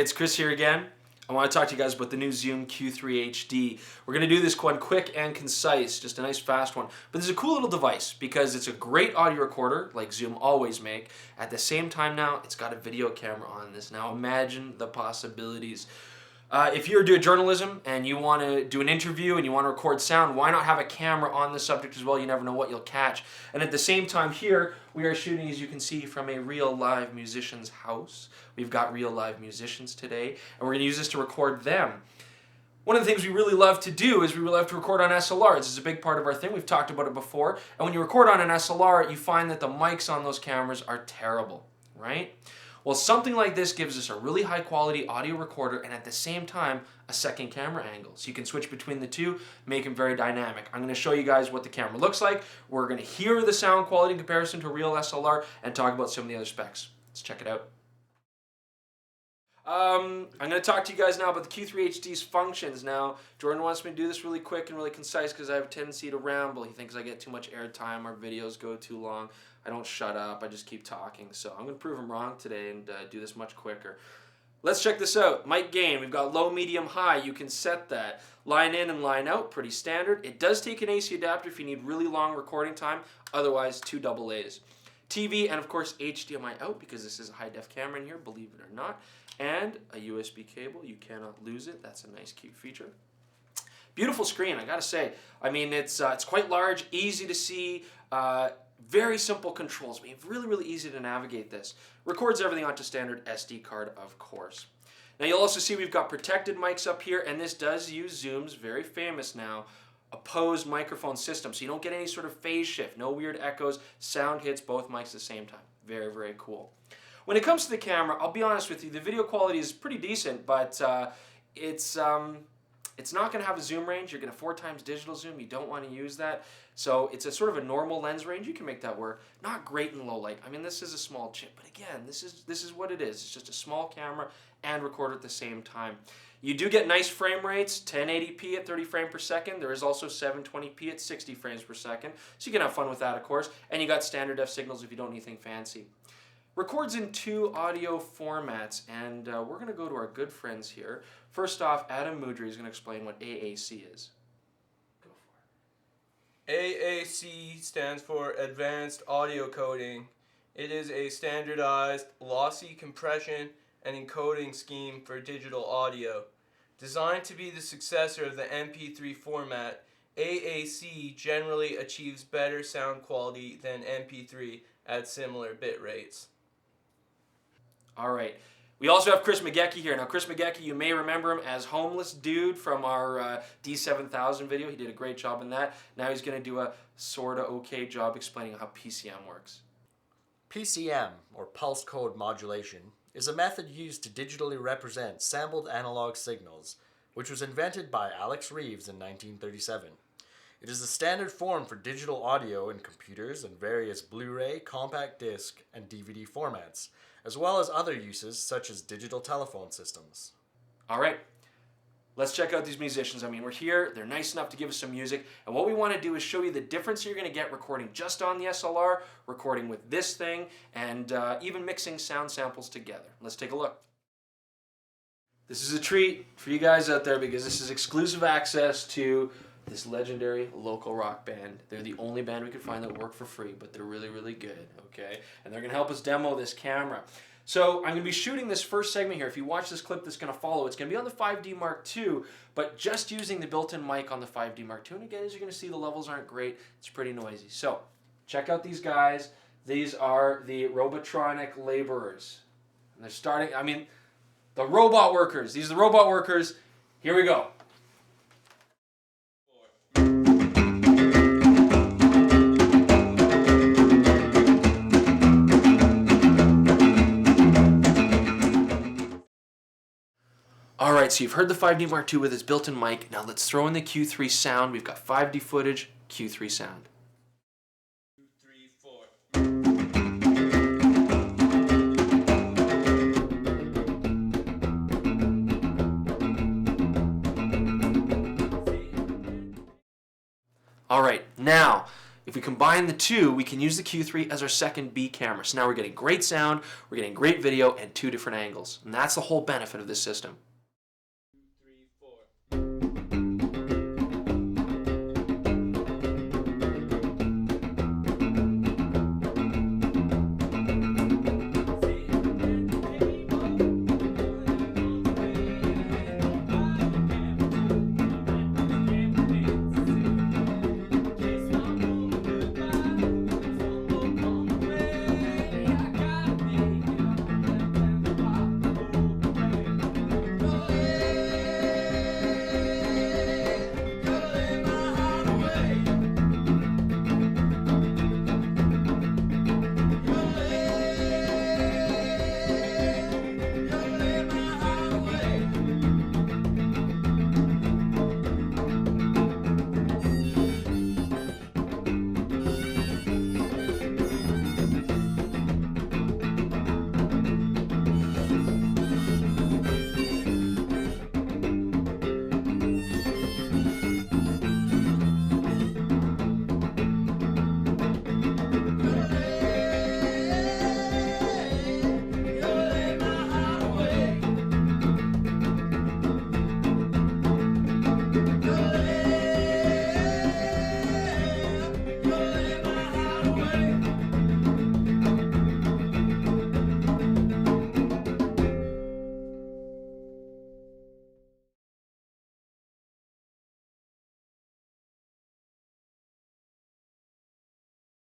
it's Chris here again. I want to talk to you guys about the new Zoom Q3HD. We're going to do this one quick and concise, just a nice fast one. But this is a cool little device because it's a great audio recorder, like Zoom always make. At the same time now, it's got a video camera on this. Now imagine the possibilities. If you're doing journalism and you want to do an interview and you want to record sound, why not have a camera on the subject as well? You never know what you'll catch. And at the same time here, we are shooting, as you can see, from a real live musician's house. We've got real live musicians today, and we're going to use this to record them. One of the things we really love to do is we really love to record on SLRs. This is a big part of our thing. We've talked about it before. And when you record on an SLR, you find that the mics on those cameras are terrible, right? Well, something like this gives us a really high quality audio recorder and at the same time, a second camera angle. So you can switch between the two, make them very dynamic. I'm going to show you guys what the camera looks like. We're going to hear the sound quality in comparison to a real SLR and talk about some of the other specs. Let's check it out. I'm going to talk to you guys now about the Q3HD's functions. Now, Jordan wants me to do this really quick and really concise because I have a tendency to ramble. He thinks I get too much airtime, our videos go too long. I don't shut up, I just keep talking. So I'm going to prove him wrong today and do this much quicker. Let's check this out. Mic gain, we've got low, medium, high. You can set that. Line in and line out, pretty standard. It does take an AC adapter if you need really long recording time. Otherwise, 2 AA's. TV and of course HDMI out because this is a high def camera in here, believe it or not. And a USB cable, you cannot lose it. That's a nice cute feature. Beautiful screen, I gotta say. I mean, it's quite large, easy to see, very simple controls. I mean, really easy to navigate this. Records everything onto standard SD card, of course. Now you'll also see we've got protected mics up here, and this does use Zoom's very famous now opposed microphone system, so you don't get any sort of phase shift, no weird echoes, sound hits both mics at the same time. Very cool. When it comes to the camera, I'll be honest with you, the video quality is pretty decent, but it's not going to have a zoom range. You're going to 4x digital zoom. You don't want to use that. So it's a sort of a normal lens range. You can make that work. Not great in low light. I mean, this is a small chip, but again, this is what it is. It's just a small camera and recorder at the same time. You do get nice frame rates, 1080p at 30 frames per second. There is also 720p at 60 frames per second. So you can have fun with that, of course. And you got standard def signals if you don't need anything fancy. Records in 2 audio formats, and we're going to go to our good friends here. First off, Adam Mudry is going to explain what AAC is. Go for it. AAC stands for Advanced Audio Coding. It is a standardized lossy compression and encoding scheme for digital audio. Designed to be the successor of the MP3 format, AAC generally achieves better sound quality than MP3 at similar bit rates. All right. We also have Chris McGeachy here. Now, Chris McGeachy, you may remember him as Homeless Dude from our D7000 video. He did a great job in that. Now he's going to do a sort of okay job explaining how PCM works. PCM, or pulse code modulation, is a method used to digitally represent sampled analog signals, which was invented by Alex Reeves in 1937. It is the standard form for digital audio in computers and various Blu-ray, compact disc, and DVD formats, as well as other uses such as digital telephone systems. All right, let's check out these musicians. I mean, we're here, they're nice enough to give us some music, and what we want to do is show you the difference you're going to get recording just on the SLR, recording with this thing, and even mixing sound samples together. Let's take a look. This is a treat for you guys out there because this is exclusive access to this legendary local rock band. They're the only band we could find that work for free, but they're really good, okay? And they're going to help us demo this camera. So I'm going to be shooting this first segment here. If you watch this clip that's going to follow, it's going to be on the 5D Mark II, but just using the built-in mic on the 5D Mark II. And again, as you're going to see, the levels aren't great. It's pretty noisy. So check out these guys. These are the Robotronic laborers. And they're starting, I mean, the robot workers. These are the robot workers. Here we go. Alright, so you've heard the 5D Mark II with its built-in mic. Now let's throw in the Q3 sound. We've got 5D footage, Q3 sound. 2, 3, 4. Alright, now If we combine the two, we can use the Q3 as our second B camera. So now we're getting great sound, we're getting great video, and 2 different angles. And that's the whole benefit of this system.